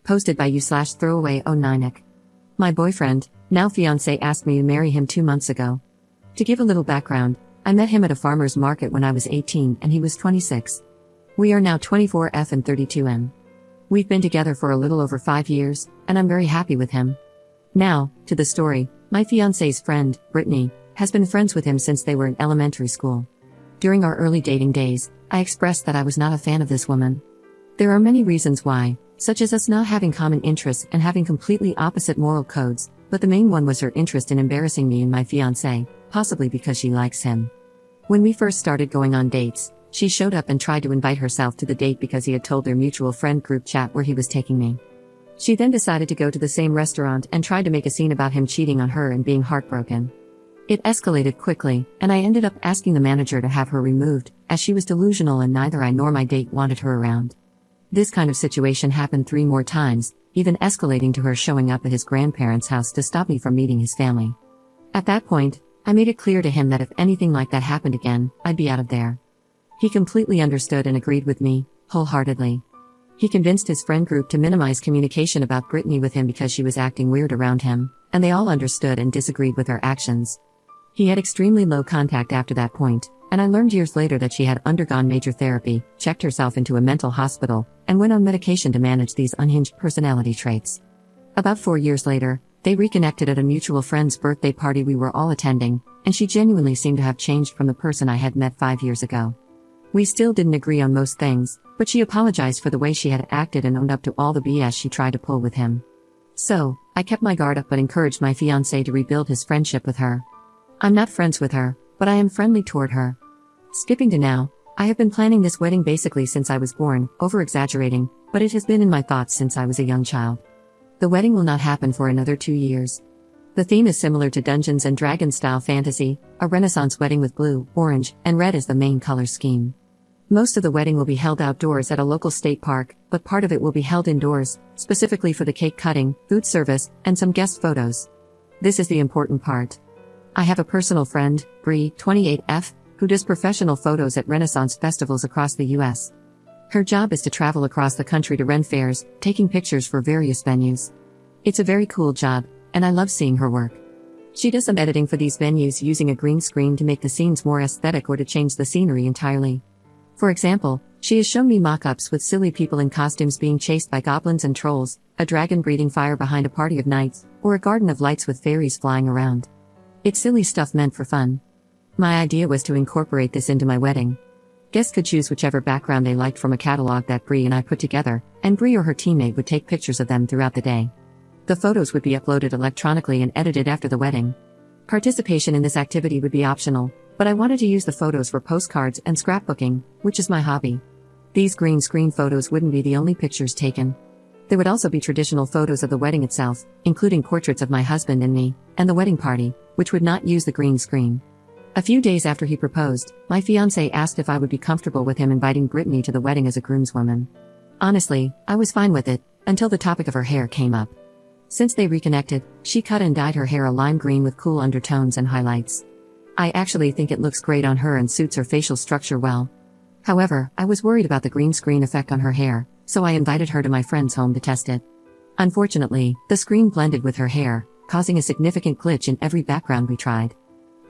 Posted by you/throwaway09ick. My boyfriend, now fiancé, asked me to marry him 2 months ago. To give a little background, I met him at a farmer's market when I was 18 and he was 26. We are now 24F and 32M. We've been together for a little over 5 years, and I'm very happy with him. Now, to the story. My fiancé's friend, Brittany, has been friends with him since they were in elementary school. During our early dating days, I expressed that I was not a fan of this woman. There are many reasons why, such as us not having common interests and having completely opposite moral codes, but the main one was her interest in embarrassing me and my fiancé, possibly because she likes him. When we first started going on dates, she showed up and tried to invite herself to the date because he had told their mutual friend group chat where he was taking me. She then decided to go to the same restaurant and tried to make a scene about him cheating on her and being heartbroken. It escalated quickly, and I ended up asking the manager to have her removed, as she was delusional and neither I nor my date wanted her around. This kind of situation happened 3 more times, even escalating to her showing up at his grandparents' house to stop me from meeting his family. At that point, I made it clear to him that if anything like that happened again, I'd be out of there. He completely understood and agreed with me, wholeheartedly. He convinced his friend group to minimize communication about Brittany with him because she was acting weird around him, and they all understood and disagreed with her actions. He had extremely low contact after that point, and I learned years later that she had undergone major therapy, checked herself into a mental hospital, and went on medication to manage these unhinged personality traits. About 4 years later, they reconnected at a mutual friend's birthday party we were all attending, and she genuinely seemed to have changed from the person I had met 5 years ago. We still didn't agree on most things, but she apologized for the way she had acted and owned up to all the BS she tried to pull with him. So, I kept my guard up but encouraged my fiancé to rebuild his friendship with her. I'm not friends with her, but I am friendly toward her. Skipping to now, I have been planning this wedding basically since I was born, over-exaggerating, but it has been in my thoughts since I was a young child. The wedding will not happen for another 2 years. The theme is similar to Dungeons & Dragons style fantasy, a Renaissance wedding with blue, orange, and red as the main color scheme. Most of the wedding will be held outdoors at a local state park, but part of it will be held indoors, specifically for the cake cutting, food service, and some guest photos. This is the important part. I have a personal friend, Bree, 28F, who does professional photos at Renaissance festivals across the US. Her job is to travel across the country to Ren fairs, taking pictures for various venues. It's a very cool job, and I love seeing her work. She does some editing for these venues using a green screen to make the scenes more aesthetic or to change the scenery entirely. For example, she has shown me mock-ups with silly people in costumes being chased by goblins and trolls, a dragon breathing fire behind a party of knights, or a garden of lights with fairies flying around. It's silly stuff meant for fun. My idea was to incorporate this into my wedding. Guests could choose whichever background they liked from a catalog that Bree and I put together, and Bree or her teammate would take pictures of them throughout the day. The photos would be uploaded electronically and edited after the wedding. Participation in this activity would be optional, but I wanted to use the photos for postcards and scrapbooking, which is my hobby. These green screen photos wouldn't be the only pictures taken. There would also be traditional photos of the wedding itself, including portraits of my husband and me, and the wedding party, which would not use the green screen. A few days after he proposed, my fiancé asked if I would be comfortable with him inviting Brittany to the wedding as a groomswoman. Honestly, I was fine with it, until the topic of her hair came up. Since they reconnected, she cut and dyed her hair a lime green with cool undertones and highlights. I actually think it looks great on her and suits her facial structure well. However, I was worried about the green screen effect on her hair, so I invited her to my friend's home to test it. Unfortunately, the screen blended with her hair, causing a significant glitch in every background we tried.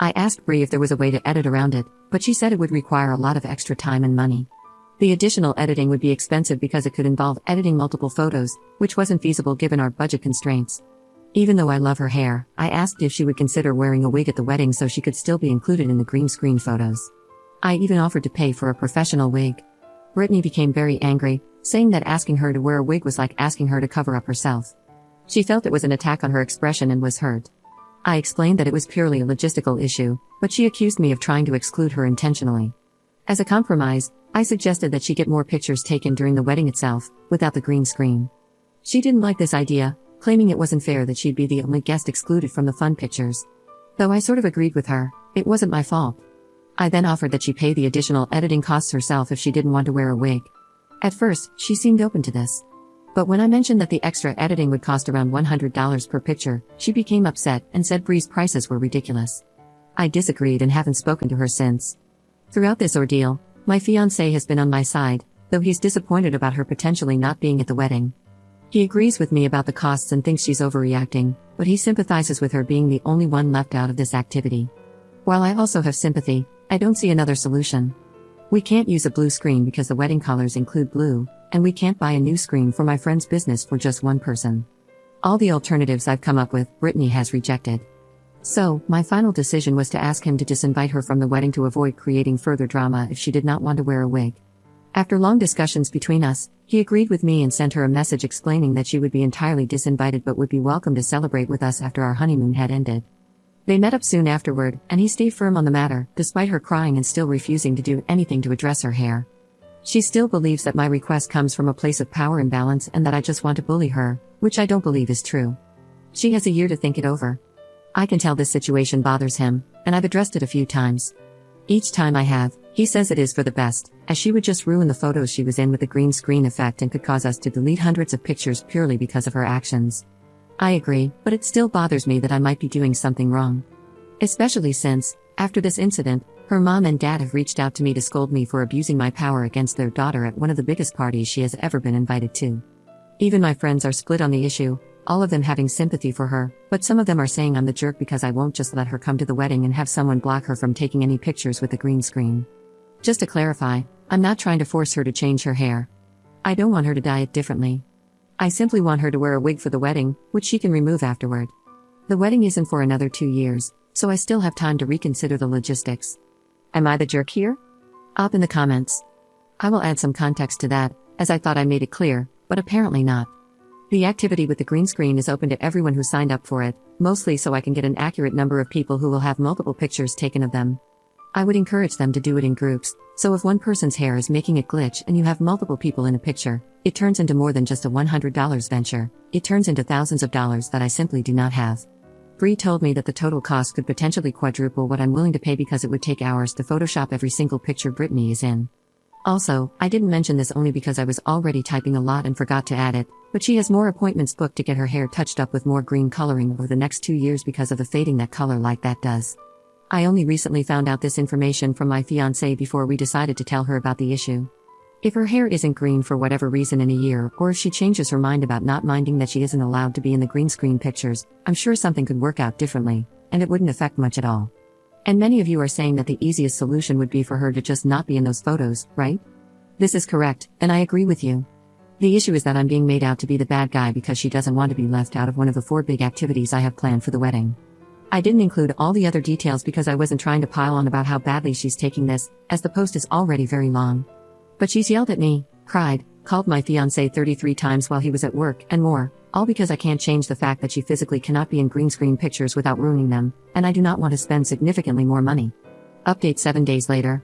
I asked Bree if there was a way to edit around it, but she said it would require a lot of extra time and money. The additional editing would be expensive because it could involve editing multiple photos, which wasn't feasible given our budget constraints. Even though I love her hair, I asked if she would consider wearing a wig at the wedding so she could still be included in the green screen photos. I even offered to pay for a professional wig. Brittany became very angry, saying that asking her to wear a wig was like asking her to cover up herself. She felt it was an attack on her expression and was hurt. I explained that it was purely a logistical issue, but she accused me of trying to exclude her intentionally. As a compromise, I suggested that she get more pictures taken during the wedding itself, without the green screen. She didn't like this idea, claiming it wasn't fair that she'd be the only guest excluded from the fun pictures. Though I sort of agreed with her, it wasn't my fault. I then offered that she pay the additional editing costs herself if she didn't want to wear a wig. At first, she seemed open to this. But when I mentioned that the extra editing would cost around $100 per picture, she became upset and said Bree's prices were ridiculous. I disagreed and haven't spoken to her since. Throughout this ordeal, my fiancé has been on my side, though he's disappointed about her potentially not being at the wedding. He agrees with me about the costs and thinks she's overreacting, but he sympathizes with her being the only one left out of this activity. While I also have sympathy, I don't see another solution. We can't use a blue screen because the wedding colors include blue, and we can't buy a new screen for my friend's business for just one person. All the alternatives I've come up with, Brittany has rejected. So, my final decision was to ask him to disinvite her from the wedding to avoid creating further drama if she did not want to wear a wig. After long discussions between us, he agreed with me and sent her a message explaining that she would be entirely disinvited but would be welcome to celebrate with us after our honeymoon had ended. They met up soon afterward, and he stayed firm on the matter, despite her crying and still refusing to do anything to address her hair. She still believes that my request comes from a place of power imbalance and that I just want to bully her, which I don't believe is true. She has a year to think it over. I can tell this situation bothers him, and I've addressed it a few times. Each time I have, he says it is for the best, as she would just ruin the photos she was in with the green screen effect and could cause us to delete hundreds of pictures purely because of her actions. I agree, but it still bothers me that I might be doing something wrong. Especially since, after this incident, her mom and dad have reached out to me to scold me for abusing my power against their daughter at one of the biggest parties she has ever been invited to. Even my friends are split on the issue, all of them having sympathy for her, but some of them are saying I'm the jerk because I won't just let her come to the wedding and have someone block her from taking any pictures with the green screen. Just to clarify, I'm not trying to force her to change her hair. I don't want her to dye it differently. I simply want her to wear a wig for the wedding, which she can remove afterward. The wedding isn't for another 2 years, so I still have time to reconsider the logistics. Am I the jerk here? Up in the comments. I will add some context to that, as I thought I made it clear, but apparently not. The activity with the green screen is open to everyone who signed up for it, mostly so I can get an accurate number of people who will have multiple pictures taken of them. I would encourage them to do it in groups, so if one person's hair is making it glitch and you have multiple people in a picture, it turns into more than just a $100 venture, it turns into thousands of dollars that I simply do not have. Bree told me that the total cost could potentially quadruple what I'm willing to pay because it would take hours to Photoshop every single picture Brittany is in. Also, I didn't mention this only because I was already typing a lot and forgot to add it, but she has more appointments booked to get her hair touched up with more green coloring over the next 2 years because of the fading that color like that does. I only recently found out this information from my fiancé before we decided to tell her about the issue. If her hair isn't green for whatever reason in a year, or if she changes her mind about not minding that she isn't allowed to be in the green screen pictures, I'm sure something could work out differently, and it wouldn't affect much at all. And many of you are saying that the easiest solution would be for her to just not be in those photos, right? This is correct, and I agree with you. The issue is that I'm being made out to be the bad guy because she doesn't want to be left out of one of the 4 big activities I have planned for the wedding. I didn't include all the other details because I wasn't trying to pile on about how badly she's taking this, as the post is already very long. But she's yelled at me, cried, called my fiancé 33 times while he was at work, and more, all because I can't change the fact that she physically cannot be in green screen pictures without ruining them, and I do not want to spend significantly more money. Update 7 days later.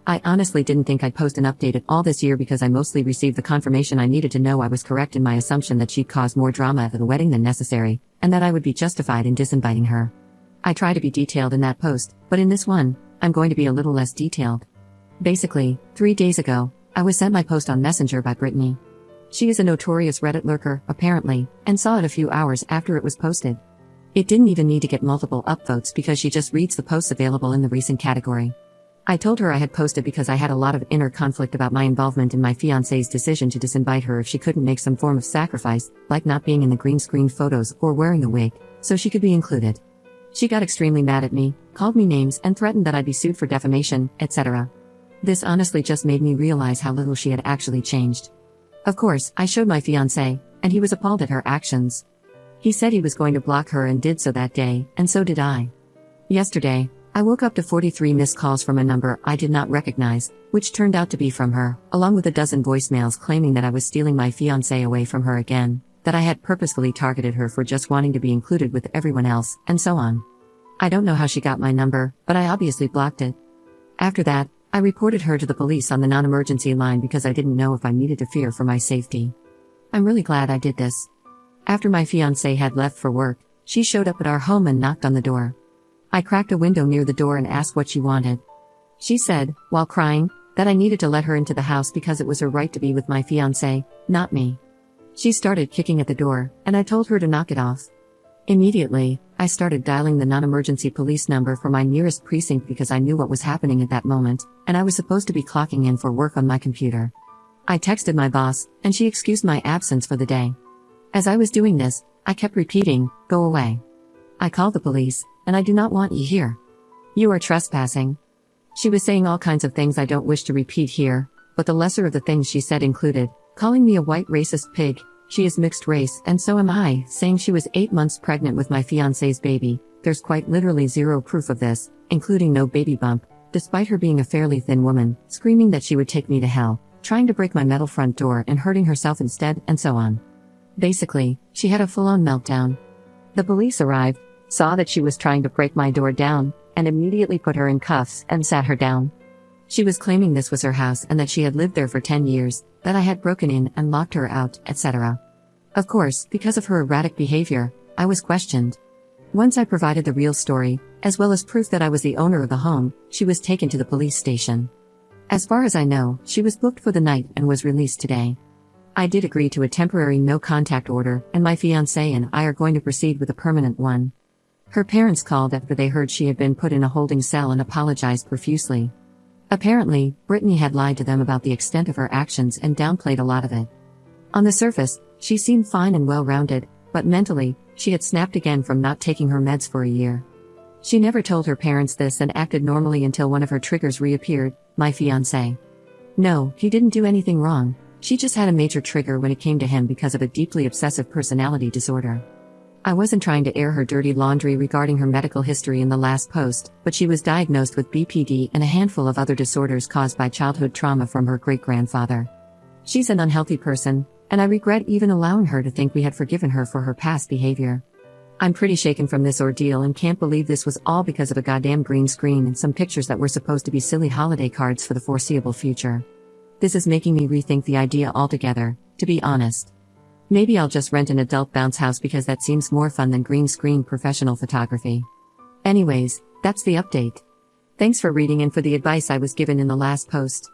I honestly didn't think I'd post an update at all this year because I mostly received the confirmation I needed to know I was correct in my assumption that she'd cause more drama at the wedding than necessary, and that I would be justified in disinviting her. I try to be detailed in that post, but in this one, I'm going to be a little less detailed. Basically, 3 days ago, I was sent my post on Messenger by Brittany. She is a notorious Reddit lurker, apparently, and saw it a few hours after it was posted. It didn't even need to get multiple upvotes because she just reads the posts available in the recent category. I told her I had posted because I had a lot of inner conflict about my involvement in my fiancé's decision to disinvite her if she couldn't make some form of sacrifice, like not being in the green screen photos or wearing a wig, so she could be included. She got extremely mad at me, called me names and threatened that I'd be sued for defamation, etc. This honestly just made me realize how little she had actually changed. Of course, I showed my fiancé, and he was appalled at her actions. He said he was going to block her and did so that day, and so did I. Yesterday, I woke up to 43 missed calls from a number I did not recognize, which turned out to be from her, along with a dozen voicemails claiming that I was stealing my fiancé away from her again, that I had purposefully targeted her for just wanting to be included with everyone else, and so on. I don't know how she got my number, but I obviously blocked it. After that, I reported her to the police on the non-emergency line because I didn't know if I needed to fear for my safety. I'm really glad I did this. After my fiancé had left for work, she showed up at our home and knocked on the door. I cracked a window near the door and asked what she wanted. She said, while crying, that I needed to let her into the house because it was her right to be with my fiancé, not me. She started kicking at the door, and I told her to knock it off. Immediately, I started dialing the non-emergency police number for my nearest precinct because I knew what was happening at that moment, and I was supposed to be clocking in for work on my computer. I texted my boss, and she excused my absence for the day. As I was doing this, I kept repeating, "Go away. I called the police, and I do not want you here. You are trespassing." She was saying all kinds of things I don't wish to repeat here, but the lesser of the things she said included, calling me a white racist pig, she is mixed race and so am I, saying she was 8 months pregnant with my fiancé's baby, there's quite literally zero proof of this, including no baby bump, despite her being a fairly thin woman, screaming that she would take me to hell, trying to break my metal front door and hurting herself instead, and so on. Basically, she had a full-on meltdown. The police arrived, saw that she was trying to break my door down, and immediately put her in cuffs and sat her down. She was claiming this was her house and that she had lived there for 10 years, that I had broken in and locked her out, etc. Of course, because of her erratic behavior, I was questioned. Once I provided the real story, as well as proof that I was the owner of the home, she was taken to the police station. As far as I know, she was booked for the night and was released today. I did agree to a temporary no-contact order, and my fiancé and I are going to proceed with a permanent one. Her parents called after they heard she had been put in a holding cell and apologized profusely. Apparently, Brittany had lied to them about the extent of her actions and downplayed a lot of it. On the surface, she seemed fine and well-rounded, but mentally, she had snapped again from not taking her meds for a year. She never told her parents this and acted normally until one of her triggers reappeared, my fiancé. No, he didn't do anything wrong, she just had a major trigger when it came to him because of a deeply obsessive personality disorder. I wasn't trying to air her dirty laundry regarding her medical history in the last post, but she was diagnosed with BPD and a handful of other disorders caused by childhood trauma from her great-grandfather. She's an unhealthy person, and I regret even allowing her to think we had forgiven her for her past behavior. I'm pretty shaken from this ordeal and can't believe this was all because of a goddamn green screen and some pictures that were supposed to be silly holiday cards for the foreseeable future. This is making me rethink the idea altogether, to be honest. Maybe I'll just rent an adult bounce house because that seems more fun than green screen professional photography. Anyways, that's the update. Thanks for reading and for the advice I was given in the last post.